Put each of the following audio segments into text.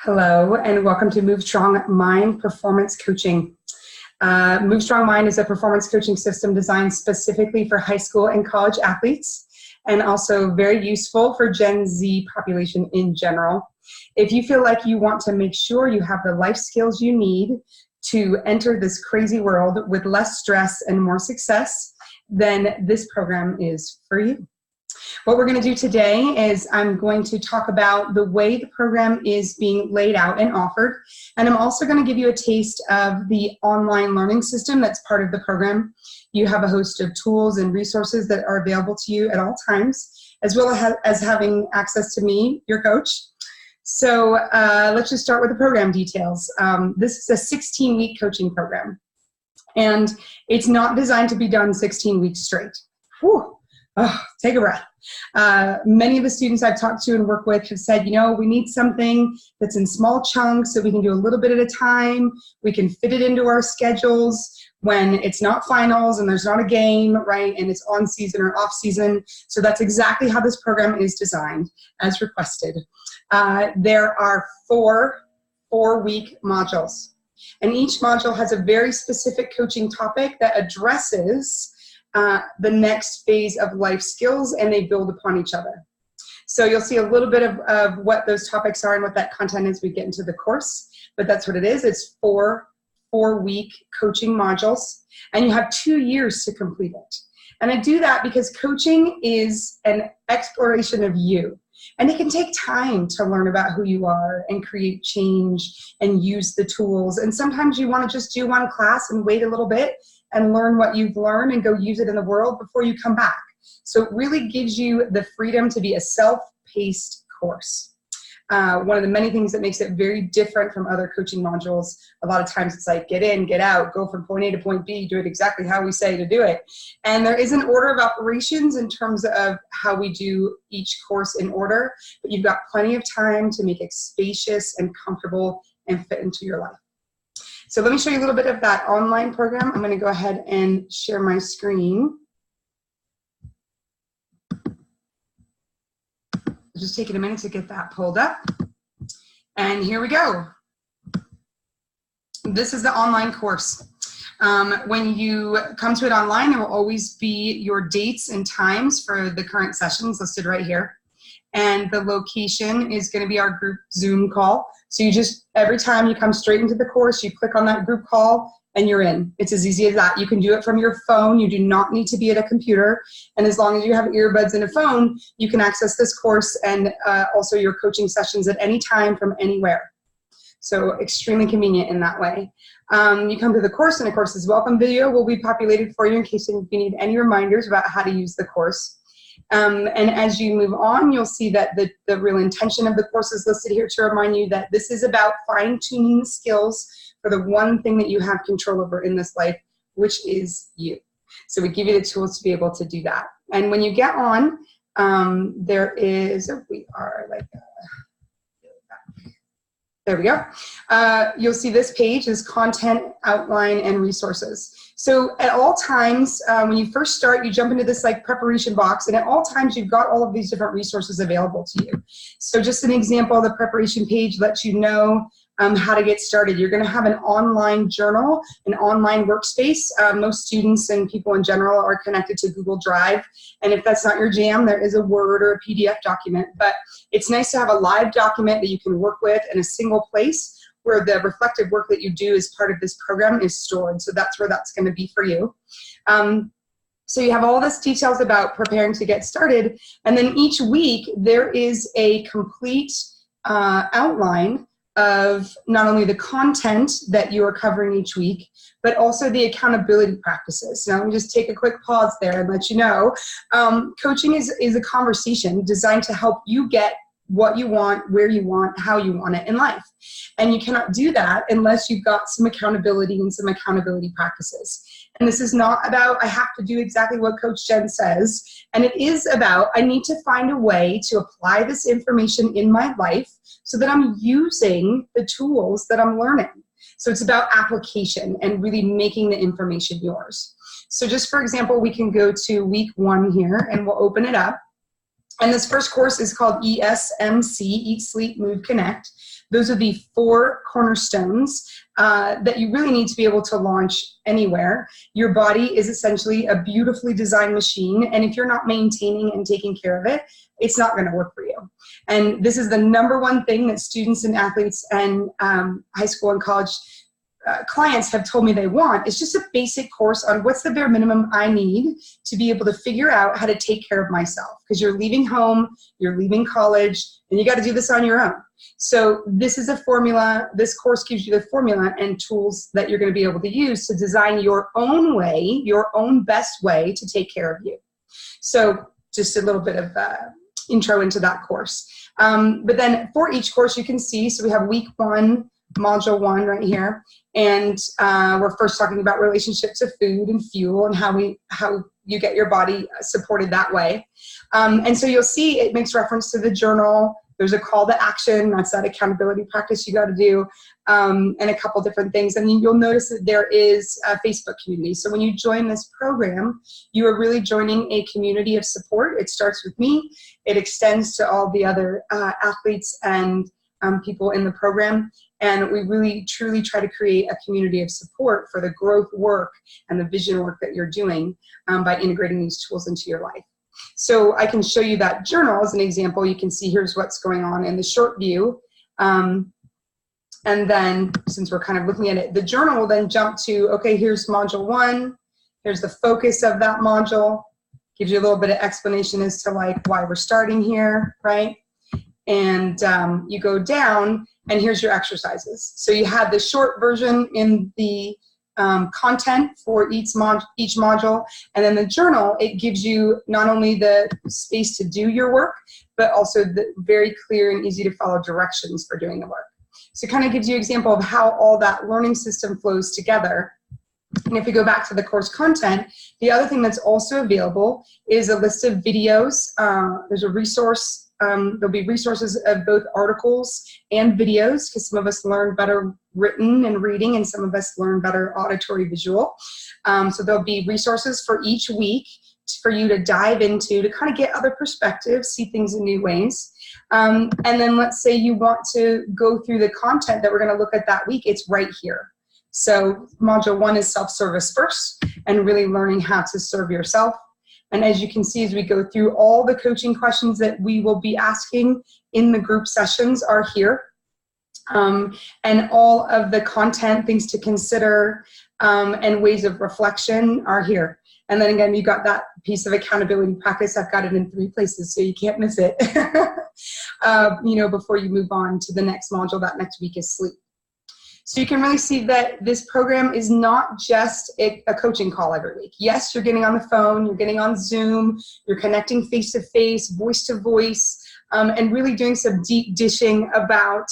Hello, and welcome to Move Strong Mind Performance Coaching. Move Strong Mind is a performance coaching system designed specifically for high school and college athletes, and also very useful for Gen Z population in general. If you feel like you want to make sure you have the life skills you need to enter this crazy world with less stress and more success, then this program is for you. What we're going to do today is I'm going to talk about the way the program is being laid out and offered, and I'm also going to give you a taste of the online learning system that's part of the program. You have a host of tools and resources that are available to you at all times, as well as having access to me, your coach. So let's just start with the program details. This is a 16-week coaching program, and it's not designed to be done 16 weeks straight. Whew. Oh, take a breath. Many of the students I've talked to and work with have said, we need something that's in small chunks so we can do a little bit at a time. We can fit it into our schedules when it's not finals and there's not a game, right? And it's on season or off season. So that's exactly how this program is designed as requested. There are four-week modules, and each module has a very specific coaching topic that addresses the next phase of life skills, and they build upon each other. So you'll see a little bit of what those topics are and what that content is as we get into the course, but that's what it is. It's four-week coaching modules, and you have 2 years to complete it. And I do that because coaching is an exploration of you, and it can take time to learn about who you are and create change and use the tools. And sometimes you want to just do one class and wait a little bit and learn what you've learned and go use it in the world before you come back. So it really gives you the freedom to be a self-paced course. One of the many things that makes it very different from other coaching modules, a lot of times it's like get in, get out, go from point A to point B, do it exactly how we say to do it. And there is an order of operations in terms of how we do each course in order, but you've got plenty of time to make it spacious and comfortable and fit into your life. So let me show you a little bit of that online program. I'm going to go ahead and share my screen. Just taking a minute to get that pulled up. And here we go. This is the online course. When you come to it online, there will always be your dates and times for the current sessions listed right here. And the location is going to be our group Zoom call. So you just, every time you come straight into the course, you click on that group call and you're in. It's as easy as that. You can do it from your phone. You do not need to be at a computer. And as long as you have earbuds and a phone, you can access this course and also your coaching sessions at any time from anywhere. So extremely convenient in that way. You come to the course, and of course this welcome video will be populated for you in case you need any reminders about how to use the course. And as you move on, you'll see that the real intention of the course is listed here to remind you that this is about fine-tuning the skills for the one thing that you have control over in this life, which is you. So we give you the tools to be able to do that. And when you get on, there is, there we go. You'll see this page is content, outline, and resources. So at all times, when you first start, you jump into this preparation box, and at all times you've got all of these different resources available to you. So just an example, the preparation page lets you know how to get started. You're going to have an online journal, an online workspace. Most students and people in general are connected to Google Drive, and if that's not your jam, there is a Word or a PDF document. But it's nice to have a live document that you can work with in a single place where the reflective work that you do as part of this program is stored. So that's where that's going to be for you. So you have all this details about preparing to get started, and then each week there is a complete outline of not only the content that you are covering each week, but also the accountability practices. Now, let me just take a quick pause there and let you know, coaching is a conversation designed to help you get what you want, where you want, how you want it in life. And you cannot do that unless you've got some accountability and some accountability practices. And this is not about, I have to do exactly what Coach Jen says. And it is about, I need to find a way to apply this information in my life so that I'm using the tools that I'm learning. So it's about application and really making the information yours. So just for example, we can go to week 1 here and we'll open it up. And this first course is called ESMC, Eat, Sleep, Move, Connect. Those are the 4 cornerstones that you really need to be able to launch anywhere. Your body is essentially a beautifully designed machine, and if you're not maintaining and taking care of it, it's not going to work for you. And this is the number one thing that students and athletes and high school and college clients have told me they want. Is just a basic course on what's the bare minimum I need to be able to figure out how to take care of myself. Because you're leaving home, you're leaving college, and you got to do this on your own. So this is a formula. This course gives you the formula and tools that you're going to be able to use to design your own way, your own best way to take care of you. So just a little bit of intro into that course. But then for each course you can see, so we have week 1, module 1 right here. And we're first talking about relationship to food and fuel and how you get your body supported that way. And so you'll see it makes reference to the journal. There's a call to action. That's that accountability practice you got to do, and a couple different things. And you'll notice that there is a Facebook community. So when you join this program, you are really joining a community of support. It starts with me. It extends to all the other athletes and people in the program. And we really, truly try to create a community of support for the growth work and the vision work that you're doing by integrating these tools into your life. So I can show you that journal as an example. You can see here's what's going on in the short view. And then since we're kind of looking at it, the journal will then jump to, okay, here's module 1. Here's the focus of that module. Gives you a little bit of explanation as to like why we're starting here, right? And you go down and here's your exercises. So you have the short version in the content for each module, and then the journal, it gives you not only the space to do your work, but also the very clear and easy to follow directions for doing the work. So it kind of gives you an example of how all that learning system flows together. And if we go back to the course content, the other thing that's also available is a list of videos. There's a resource. There'll be resources of both articles and videos, because some of us learn better written and reading, and some of us learn better auditory visual. So there'll be resources for each week for you to dive into to kind of get other perspectives, see things in new ways. And then let's say you want to go through the content that we're going to look at that week, it's right here. So module 1 is self-service first, and really learning how to serve yourself. And as you can see, as we go through, all the coaching questions that we will be asking in the group sessions are here. And all of the content, things to consider, and ways of reflection are here. And then again, you got that piece of accountability practice. I've got it in 3 places, so you can't miss it. Before you move on to the next module, that next week is sleep. So you can really see that this program is not just a coaching call every week. Yes, you're getting on the phone, you're getting on Zoom, you're connecting face-to-face, voice-to-voice, and really doing some deep dishing about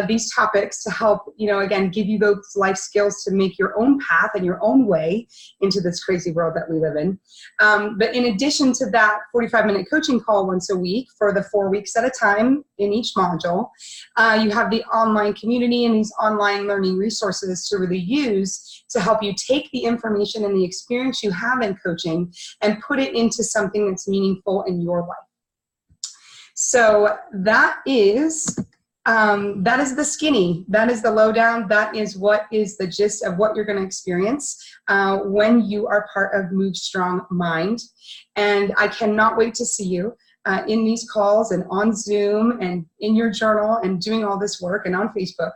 these topics to help, again, give you those life skills to make your own path and your own way into this crazy world that we live in. But in addition to that 45-minute coaching call once a week for the 4 weeks at a time in each module, you have the online community and these online learning resources to really use to help you take the information and the experience you have in coaching and put it into something that's meaningful in your life. So that is the skinny, that is the lowdown, that is what is the gist of what you're going to experience when you are part of Move Strong Mind. And I cannot wait to see you in these calls and on Zoom and in your journal and doing all this work and on Facebook.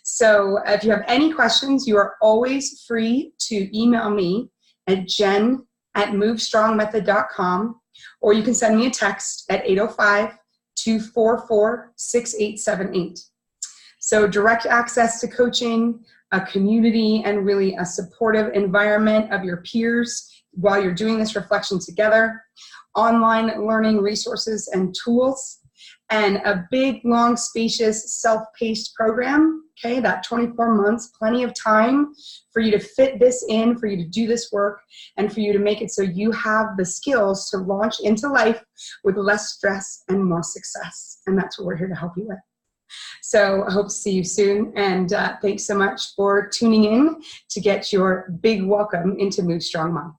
So if you have any questions, you are always free to email me at jen@movestrongmethod.com, or you can send me a text at 805-244-6878. So direct access to coaching, a community, and really a supportive environment of your peers while you're doing this reflection together, online learning resources and tools, and a big, long, spacious, self-paced program, okay, that 24 months, plenty of time for you to fit this in, for you to do this work, and for you to make it so you have the skills to launch into life with less stress and more success. And that's what we're here to help you with. So I hope to see you soon, and thanks so much for tuning in to get your big welcome into Move Strong Mind.